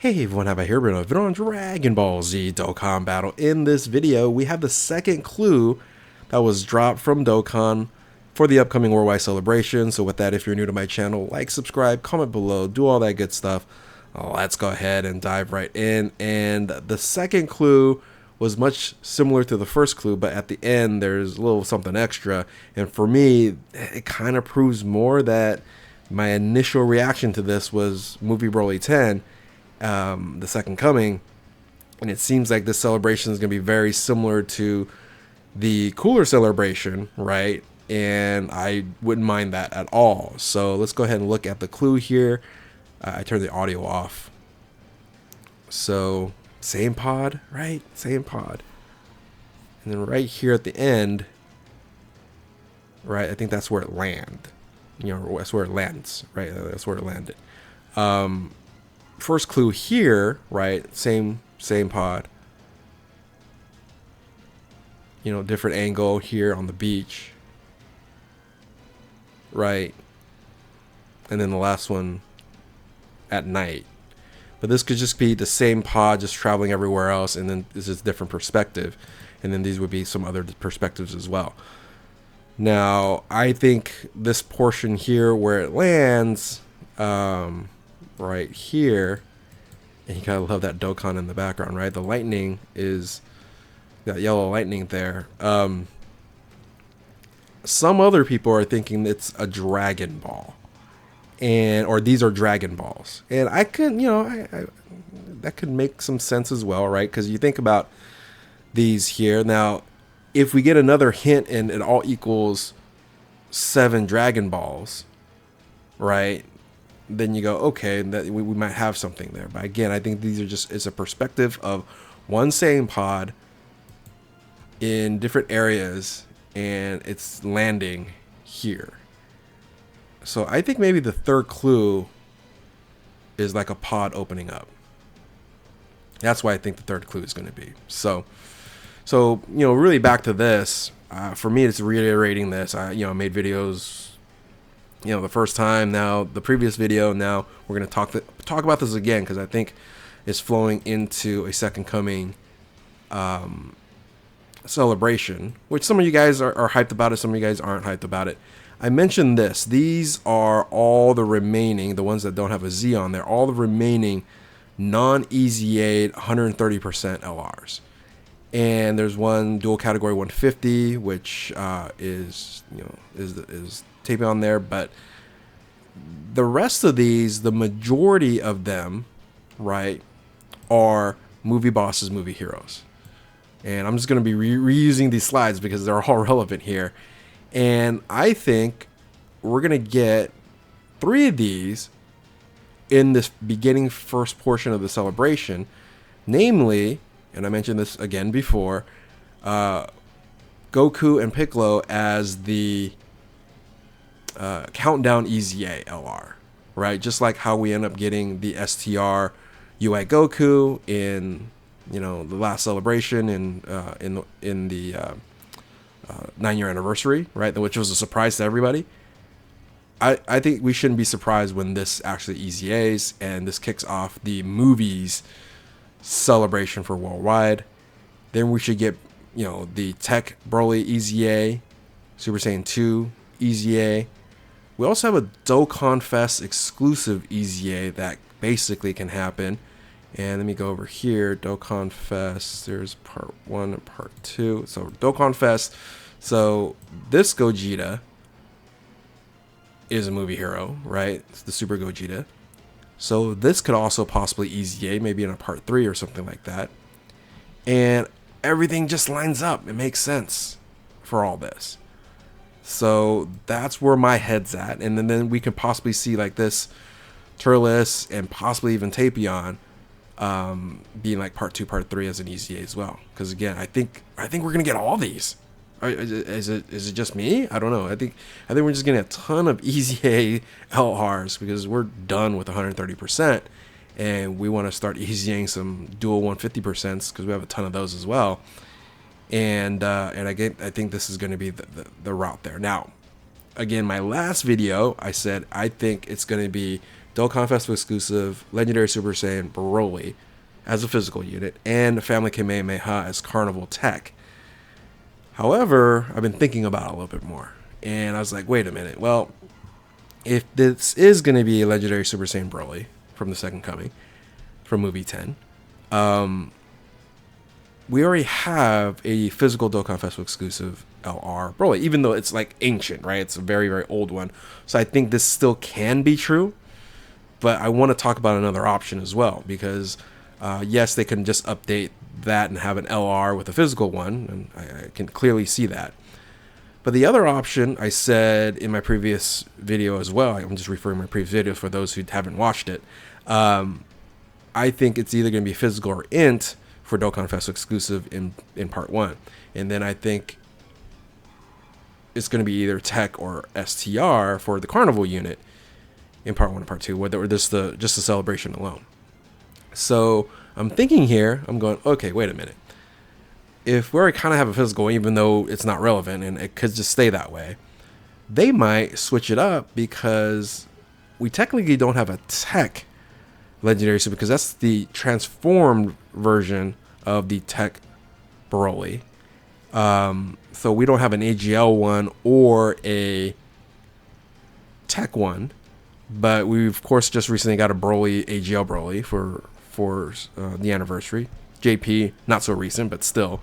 Hey everyone, have I here been a video on Dragon Ball Z Dokkan Battle. In this video, we have the second clue that was dropped from Dokkan for the upcoming worldwide celebration. So with that, if you're new to my channel, like, subscribe, comment below, do all that good stuff. Let's go ahead and dive right in. And the second clue was much similar to the first clue, but at the end, there's a little something extra. And for me, it kind of proves more that my initial reaction to this was movie Broly 10. The second coming, and it seems like this celebration is going to be very similar to the cooler celebration, right? And I wouldn't mind that at all. So let's go ahead and look at the clue here. I turned the audio off. So same pod, right? Same pod. And then right here at the end, right? I think that's where it landed. You know, that's where it lands, right? That's where it landed. First clue here, right? Same pod. You know, different angle here on the beach, right? And then the last one at night. But this could just be the same pod just traveling everywhere else, and then this is different perspective, and then these would be some other perspectives as well. Now, I think this portion here where it lands, right here, and you gotta love that Dokkan in the background, right? The lightning is that yellow lightning there. Some other people are thinking it's a Dragon Ball, or these are Dragon Balls, and I could, you know, I that could make some sense as well, right? Because you think about these here. Now, if we get another hint and it all equals 7 Dragon Balls, right? Then you go, okay, that we might have something there. But again, I think these are just, it's a perspective of one same pod in different areas, and it's landing here. So I think maybe the third clue is like a pod opening up. That's why I think the third clue is going to be. So you know, really back to this. For me, it's reiterating this. I made videos, you know, the first time, now the previous video, now we're going to talk about this again, because I think it's flowing into a second coming celebration, which some of you guys are hyped about it, some of you guys aren't hyped about it. I mentioned this. These are all the remaining, the ones that don't have a Z on there, all the remaining non-EZA 130% LRs. And there's one dual category 150, which is, you know, is taping on there, but the rest of these, the majority of them, right, are movie bosses, movie heroes. And I'm just going to be reusing these slides because they're all relevant here. And I think we're going to get 3 of these in this beginning first portion of the celebration, namely, and I mentioned this again before, Goku and Piccolo as the countdown EZA LR, right? Just like how we end up getting the STR UI Goku in, you know, the last celebration in the 9-year anniversary, right? Which was a surprise to everybody. I think we shouldn't be surprised when this actually EZAs and this kicks off the movies celebration for worldwide. Then we should get, you know, the Tech Broly EZA, Super Saiyan 2 EZA. We also have a Dokkan Fest exclusive EZA that basically can happen. And let me go over here. Dokkan Fest. There's part 1 and part 2. So Dokkan Fest. So this Gogeta is a movie hero, right? It's the Super Gogeta. So this could also possibly EZA, maybe in a part 3 or something like that. And everything just lines up. It makes sense for all this. So that's where my head's at. And then we could possibly see like this Turles and possibly even Tapion being like part 2, part 3 as an EZA as well. Because again, I think we're gonna get all these. Is it just me? I don't know. I think we're just getting a ton of EZA LRs because we're done with 130%, and we want to start EZAing some dual 150% because we have a ton of those as well. And I think this is going to be the route there. Now, again, my last video, I said I think it's going to be Dokkan Festival exclusive Legendary Super Saiyan Broly as a physical unit, and Family Kamehameha as Carnival Tech. However, I've been thinking about it a little bit more, and I was like, wait a minute. Well, if this is going to be a Legendary Super Saiyan Broly from the Second Coming, from movie 10, we already have a physical Dokkan Festival exclusive LR Broly, even though it's like ancient, right? It's a very, very old one. So I think this still can be true, but I want to talk about another option as well, because yes, they can just update that and have an LR with a physical one, and I can clearly see that. But the other option, I said in my previous video as well, I'm just referring to my previous videos for those who haven't watched it, I think it's either going to be physical or int for Dokkan Festival exclusive in part 1. And then I think it's going to be either tech or STR for the Carnival unit in part 1 and part 2, whether just the celebration alone. So I'm thinking here, I'm going, okay, wait a minute. If we already kind of have a physical, even though it's not relevant and it could just stay that way, they might switch it up, because we technically don't have a tech Legendary Super, because that's the transformed version of the tech Broly. So we don't have an AGL one or a tech one, but we of course just recently got a Broly AGL Broly for the anniversary. JP, not so recent, but still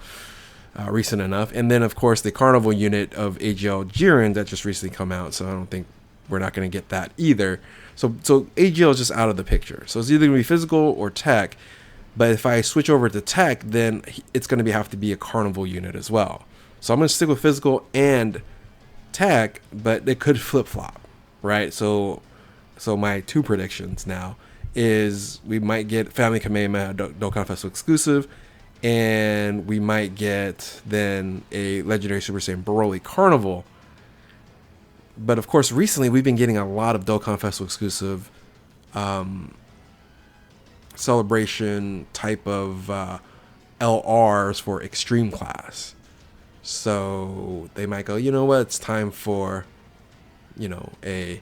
recent enough. And then of course the Carnival unit of AGL Jiren that just recently come out, so I don't think we're not going to get that either. So AGL is just out of the picture. So it's either going to be physical or tech. But if I switch over to tech, then it's going to have to be a Carnival unit as well. So I'm going to stick with physical and tech, but it could flip-flop, right? So my two predictions now is we might get Family Kamehameha Dokkan Festival exclusive, and we might get then a Legendary Super Saiyan Broly Carnival. But of course, recently we've been getting a lot of Dokkan Festival exclusive celebration type of LRs for Extreme Class. So they might go, you know what, it's time for, a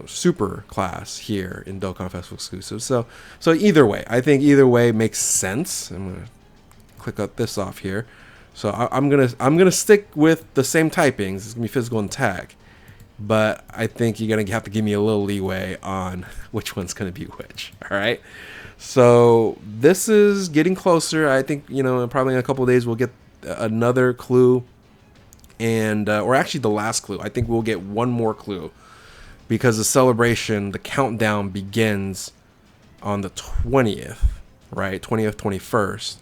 super class here in Dokkan Festival exclusive. So either way, I think either way makes sense. I'm gonna click this off here. So I'm gonna stick with the same typings. It's gonna be physical and tech, but I think you're gonna have to give me a little leeway on which one's gonna be which. All right. So this is getting closer. I think probably in a couple of days we'll get another clue, and or actually the last clue. I think we'll get one more clue, because the celebration, the countdown begins on the 20th, right? 20th, 21st.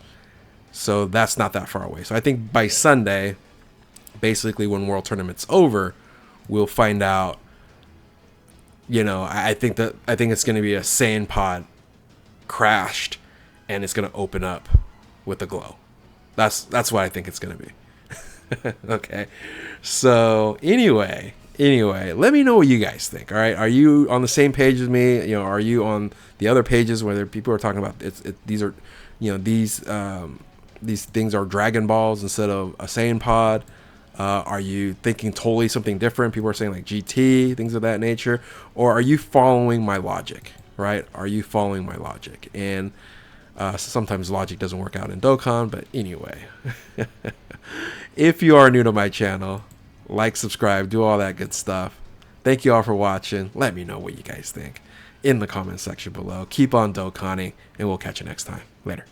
So that's not that far away. So I think by Sunday, basically when World Tournament's over, we'll find out. I think it's going to be a Saiyan pod crashed, and it's going to open up with a glow. That's what I think it's going to be. Okay. So anyway, let me know what you guys think. All right, are you on the same page as me? Are you on the other pages where people are talking about these are, these things are Dragon Balls instead of a Saiyan pod? Are you thinking totally something different? People are saying like GT, things of that nature, or are you following my logic? Right? Are you following my logic? And sometimes logic doesn't work out in Dokkan, but anyway, if you are new to my channel, like, subscribe, do all that good stuff. Thank you all for watching. Let me know what you guys think in the comment section below. Keep on Dokkaning, and we'll catch you next time. Later.